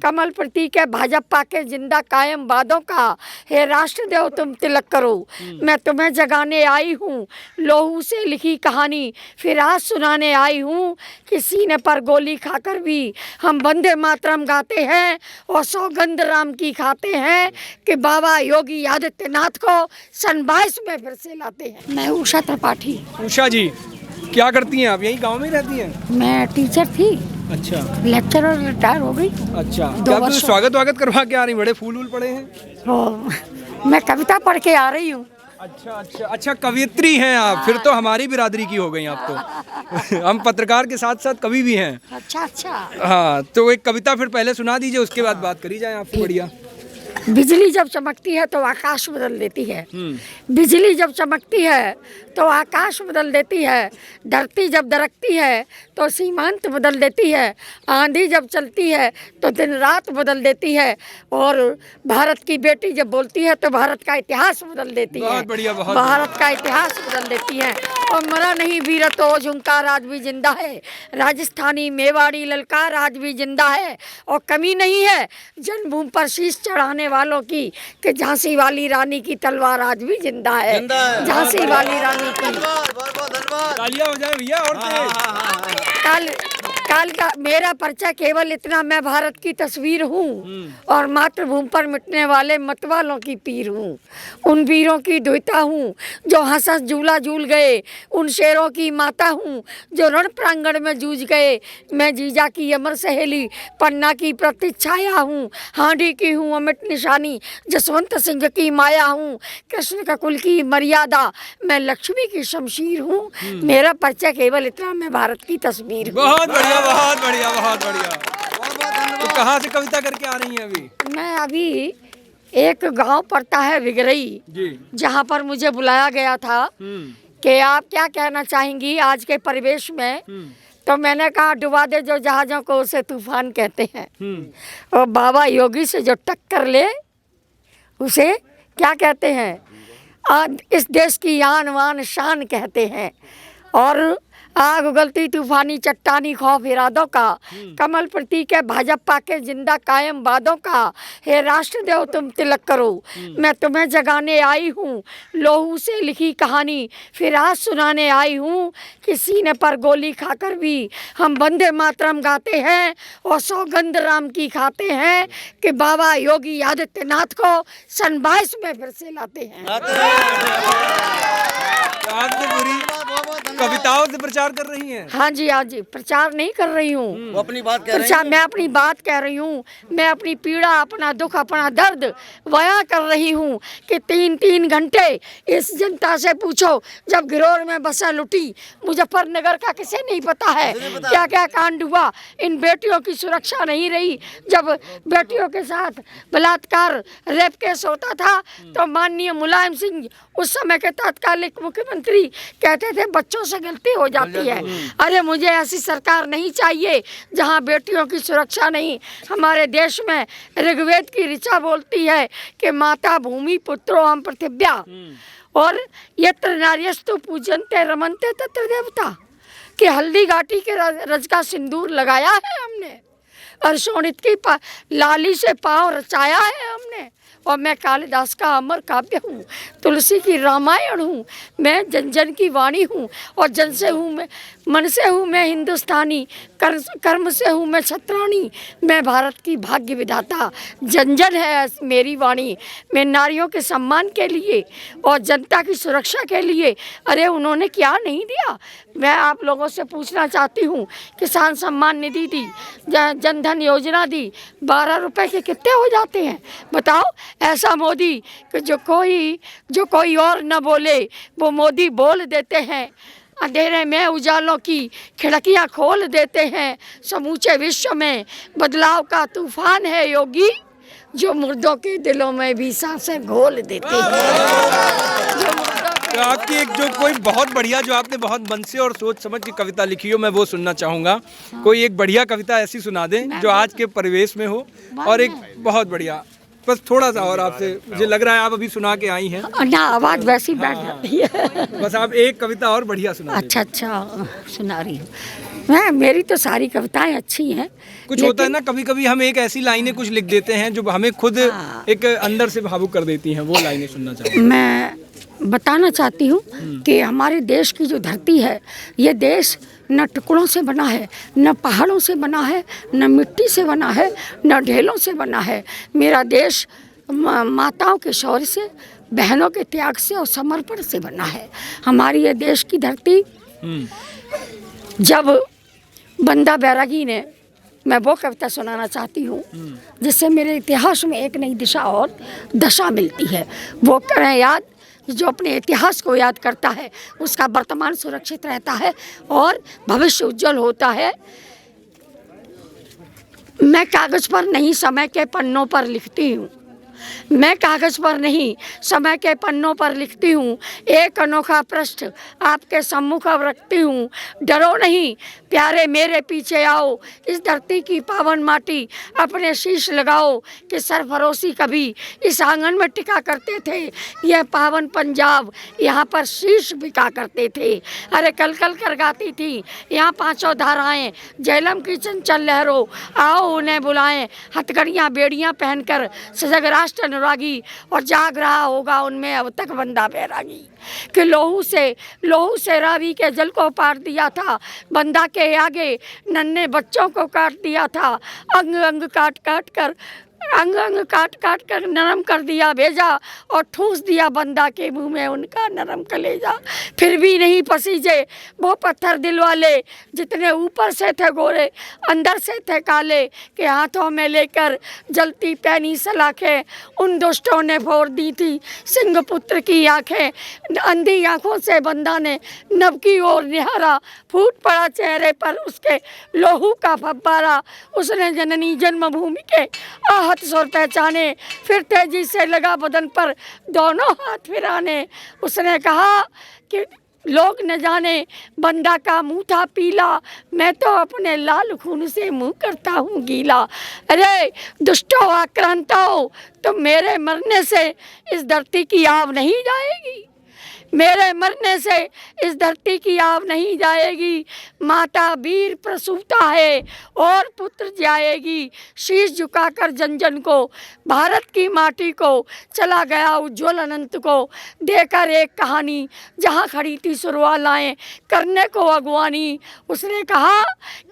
कमल प्रतीक है भाजपा के जिंदा कायम वादों का, हे राष्ट्र देव तुम तिलक करो। मैं तुम्हें जगाने आई हूँ, लोहू से लिखी कहानी फिर आज सुनाने आई हूँ कि सीने पर गोली खाकर भी हम वंदे मातरम गाते हैं और सौगंध राम की खाते हैं कि बाबा योगी आदित्यनाथ को सन 22 में फिर से लाते हैं। मैं उषा त्रिपाठी। उषा जी, क्या करती हैं आप? यहीं गांव में ही रहती हैं? मैं टीचर थी, अच्छा, लेक्चरर रिटायर हो गई। अच्छा, क्या आप स्वागत करवा के आ रही? बड़े फूल पड़े हैं। मैं कविता पढ़ के आ रही हूँ। अच्छा अच्छा अच्छा, कवियत्री हैं आप? फिर तो हमारी बिरादरी की हो गई आप तो। हम पत्रकार के साथ साथ कवि भी हैं। अच्छा अच्छा, हाँ, तो एक कविता फिर पहले सुना दीजिए, उसके बाद बात करी जाए आपकी। बढ़िया। बिजली जब चमकती है तो आकाश बदल देती है। बिजली जब चमकती है तो आकाश बदल देती है। धरती जब दरकती है तो सीमांत बदल देती है। आंधी जब चलती है तो दिन रात बदल देती है। और भारत की बेटी जब बोलती है तो भारत का इतिहास बदल देती है। बहुत बढ़िया, बहुत भारत का इतिहास बदल देती है। और मरा नहीं वीर तो झुंकार आज भी जिंदा है। राजस्थानी मेवाड़ी ललकार आज भी जिंदा है। और कमी नहीं है जन्मभूमि पर शीश चढ़ाने वालों की कि झांसी वाली रानी की तलवार आज भी जिंदा है। झांसी वाली रानी की। तालियां हो जाए भैया और काल का मेरा परिचय केवल इतना, मैं भारत की तस्वीर हूँ और मातृभूमि पर मिटने वाले मतवालों की पीर हूँ। उन वीरों की दुहिता हूँ जो हंस हंस झूला झूल गए। उन शेरों की माता हूँ जो रण प्रांगण में जूझ गए। मैं जीजा की अमर सहेली पन्ना की प्रतीक्षाया हूँ। हांडी की हूँ अमिट निशानी, जसवंत सिंह की माया हूँ। कृष्ण का कुल की मर्यादा, मैं लक्ष्मी की शमशीर हूँ। मेरा परिचय केवल इतना, मैं भारत की तस्वीर हूँ। बहुत बढ़िया, बहुत बढ़िया, बहुत बढ़िया। तो कहाँ से कविता करके आ रही हैं अभी? मैं अभी एक गांव पड़ता है विगरई, जहाँ पर मुझे बुलाया गया था कि आप क्या कहना चाहेंगी आज के परिवेश में। तो मैंने कहा डुबा दे जो जहाज़ों को उसे तूफान कहते हैं, और बाबा योगी से जो टक्कर ले उसे क्या कहते हैं। आज इस देश की आन वान शान कहते हैं। और आग उगलती तूफानी चट्टानी खौफ इरादों का, कमल प्रतीक है भाजपा के जिंदा कायम वादों का, हे राष्ट्र देव तुम तिलक करो। मैं तुम्हें जगाने आई हूँ, लोहू से लिखी कहानी फिर आज सुनाने आई हूँ कि सीने पर गोली खाकर भी हम वंदे मातरम गाते हैं और सौगंध राम की खाते हैं कि बाबा योगी आदित्यनाथ को सन 22 में फिर से लाते हैं। कविताओं से प्रचार कर रही हैं? हाँ जी, हाँ जी, प्रचार नहीं कर रही हूँ, अपनी बात कह रही हूँ। मैं अपनी बात कह रही हूँ। मैं अपनी पीड़ा, अपना दुख, अपना दर्द बयां कर रही हूँ कि 3-3 घंटे इस जनता से पूछो। जब गिरोर में बसा लुटी मुजफ्फरनगर का किसे नहीं पता है क्या क्या कांड हुआ। इन बेटियों की सुरक्षा नहीं रही। जब बेटियों के साथ बलात्कार रेप केस होता था तो माननीय मुलायम सिंह उस समय के तत्कालिक मुख्यमंत्री कहते थे बच्चों से गलती हो जाती है। अरे मुझे ऐसी सरकार नहीं चाहिए जहां बेटियों की सुरक्षा नहीं। हमारे देश में ऋग्वेद की ऋचा बोलती है कि माता भूमि पुत्रो हम पृथिव्या, और यत्र नार्यस्तु पूजन्ते रमन्ते तत्र देवता, कि हल्दी घाटी के रज का सिंदूर लगाया है हमने और शोणित की लाली से पाँव रचाया है हमने। और मैं कालिदास का अमर काव्य हूँ, तुलसी की रामायण हूँ। मैं जन जन की वाणी हूँ और जन से हूँ मैं, मन से हूँ मैं हिंदुस्तानी, कर्म से हूँ मैं छत्राणी। मैं भारत की भाग्य विधाता, जन जन है मेरी वाणी। मैं नारियों के सम्मान के लिए और जनता की सुरक्षा के लिए, अरे उन्होंने क्या नहीं दिया। मैं आप लोगों से पूछना चाहती हूँ, किसान सम्मान निधि दी, जनधन योजना दी, 12 रुपए के कितने हो जाते हैं बताओ। ऐसा मोदी कि जो कोई और न बोले वो मोदी बोल देते हैं। अंधेरे में उजालों की खिड़कियां खोल देते हैं। समूचे विश्व में बदलाव का तूफान है योगी, जो मुर्दों के दिलों में भी सांसें घोल देते हैं। तो आपकी एक जो कोई बहुत बढ़िया, जो आपने बहुत मन से और सोच समझ की कविता लिखी हो, मैं वो सुनना चाहूँगा। कोई एक बढ़िया कविता ऐसी सुना दें जो आज के परिवेश में हो, और एक बहुत बढ़िया, बस थोड़ा सा और आपसे, मुझे लग रहा है आप अभी सुना के आई हैं ना, आवाज़ वैसी बैठ जाती है। बस आप एक कविता और बढ़िया सुना। अच्छा, सुना रही हूँ। मेरी तो सारी कविताएं अच्छी हैं। कुछ होता है ना, कभी कभी हम एक ऐसी लाइनें कुछ लिख देते हैं जो हमें खुद एक अंदर से भावुक कर देती हैं, वो लाइनें सुनना चाहूँगा। मैं बताना चाहती हूँ कि हमारे देश की जो धरती है, ये देश न टुकड़ों से बना है, न पहाड़ों से बना है, न मिट्टी से बना है, न ढेलों से बना है। मेरा देश माताओं के शौर्य से, बहनों के त्याग से और समर्पण से बना है। हमारी ये देश की धरती, जब बंदा बैरागी ने, मैं वो कविता सुनाना चाहती हूँ जिससे मेरे इतिहास में एक नई दिशा और दशा मिलती है। वो करें याद, जो अपने इतिहास को याद करता है उसका वर्तमान सुरक्षित रहता है और भविष्य उज्जवल होता है। मैं कागज पर नहीं, समय के पन्नों पर लिखती हूँ। मैं कागज पर नहीं, समय के पन्नों पर लिखती हूँ। एक अनोखा पृष्ठ आपके सम्मुख अब रखती हूँ। डरो नहीं प्यारे मेरे पीछे आओ, इस धरती की पावन माटी अपने शीश लगाओ कि सरफरोशी कभी इस आंगन में टिका करते थे। यह पावन पंजाब, यहाँ पर शीश बिका करते थे। अरे कल कल कर गाती थी यहाँ पांचों धाराएं, झेलम की चंचल लहरों, आओ उन्हें बुलाएं। हथकड़ियाँ बेड़ियाँ पहनकर सजग राष्ट्र अनुरागी, और जाग रहा होगा उनमें अब तक बंदा बैरागी कि लोहू से रावी के जल को पार दिया था। बंदा के आगे नन्हे बच्चों को काट दिया था। अंग अंग काट काट कर नरम कर दिया भेजा, और ठूस दिया बंदा के मुंह में उनका नरम कलेजा। फिर भी नहीं पसीजे वो पत्थर दिल वाले, जितने ऊपर से थे गोरे अंदर से थे काले, के हाथों में लेकर जलती पैनी सलाखें उन दुष्टों ने फोड़ दी थी सिंह पुत्र की आंखें। अंधी आंखों से बंदा ने नभ की ओर निहारा, फूट पड़ा चेहरे पर उसके लोहू का फब्बारा। उसने जननी जन्मभूमि के आहत सुर पहचाने, फिर तेजी से लगा बदन पर दोनों हाथ फिराने। उसने कहा कि लोग न जाने बंदा का मुंह था पीला, मैं तो अपने लाल खून से मुंह करता हूँ गीला। अरे दुष्टों आक्रांताओं, तो मेरे मरने से इस धरती की आव नहीं जाएगी। मेरे मरने से इस धरती की आव नहीं जाएगी। माता वीर प्रसूता है और पुत्र जाएगी। शीश झुकाकर जन जन को, भारत की माटी को, चला गया उज्ज्वल अनंत को। देकर एक कहानी जहाँ खड़ी थी सुरवालाएँ करने को अगवानी। उसने कहा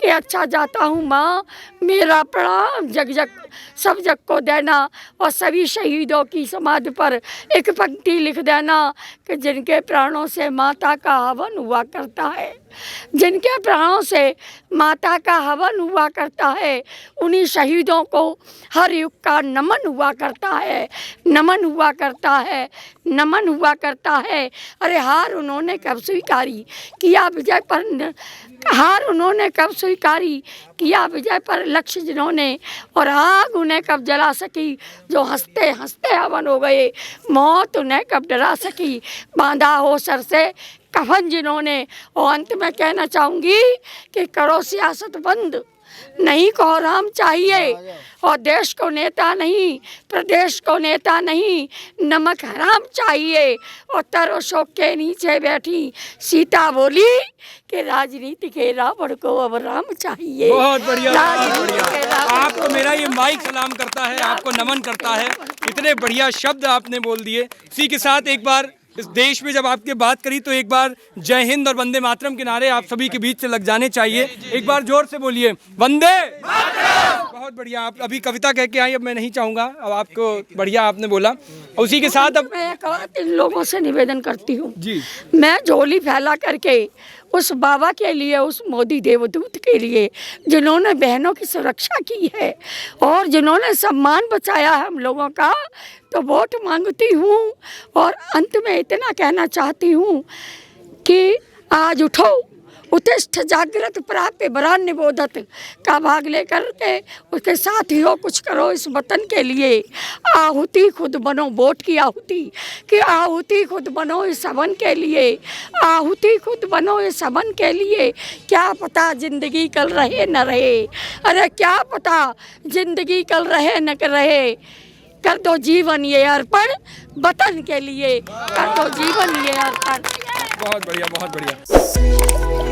कि अच्छा जाता हूँ माँ, मेरा प्रणाम जग जग सब जग को देना, और सभी शहीदों की समाधि पर एक पंक्ति लिख देना कि जिनके प्राणों से माता का हवन हुआ करता है, जिनके प्राणों से माता का हवन हुआ करता है, उन्हीं शहीदों को हर युग का नमन हुआ करता है, नमन हुआ करता है, नमन हुआ करता है। अरे हार उन्होंने कब स्वीकारी किया विजय पर, हार उन्होंने कब स्वीकारी किया विजय पर लक्ष्य जिन्होंने, और आग उन्हें कब जला सकी जो हंसते हंसते हवन हो गए। मौत उन्हें कब डरा सकी बांधा हो सर से कफन जिन्होंने। और अंत में कहना चाहूँगी कि करो सियासत बंद, नहीं को राम चाहिए, और देश को नेता नहीं, प्रदेश को नेता नहीं, नमक हराम चाहिए। और तरो शोक के नीचे बैठी सीता बोली कि राजनीति के रावण को अब राम चाहिए। बहुत बढ़िया, बहुत बढ़िया। आपको मेरा ये माइक सलाम करता है, आपको नमन करता है। इतने बढ़िया शब्द आपने बोल दिए। इसी के साथ एक बार इस देश में जब आपकी बात करी तो एक बार जय हिंद और वंदे मातरम के नारे आप सभी के बीच से लग जाने चाहिए। एक बार जोर से बोलिए वंदे मातरम। बहुत बढ़िया, आप अभी कविता कह के आई, अब मैं नहीं चाहूँगा, अब आपको बढ़िया आपने बोला। उसी के साथ अब मैं इन लोगों से निवेदन करती हूँ जी, मैं झोली फैला करके उस बाबा के लिए, उस मोदी देवदूत के लिए जिन्होंने बहनों की सुरक्षा की है और जिन्होंने सम्मान बचाया है हम लोगों का, तो वोट मांगती हूँ। और अंत में इतना कहना चाहती हूँ कि आज उठो, उत्तिष्ठ जागृत प्राप्य वरान्य बोधत का भाग लेकर के उसके साथ ही हो कुछ करो इस वतन के लिए। आहुति खुद बनो, वोट की आहुति कि आहुति खुद बनो इस हवन के लिए, आहुति खुद बनो इस हवन के लिए। क्या पता जिंदगी कल रहे न रहे, अरे क्या पता जिंदगी कल रहे न रहे। कर दो जीवन ये अर्पण वतन के लिए, कर दो जीवन ये अर्पण। बहुत बढ़िया, बहुत बढ़िया।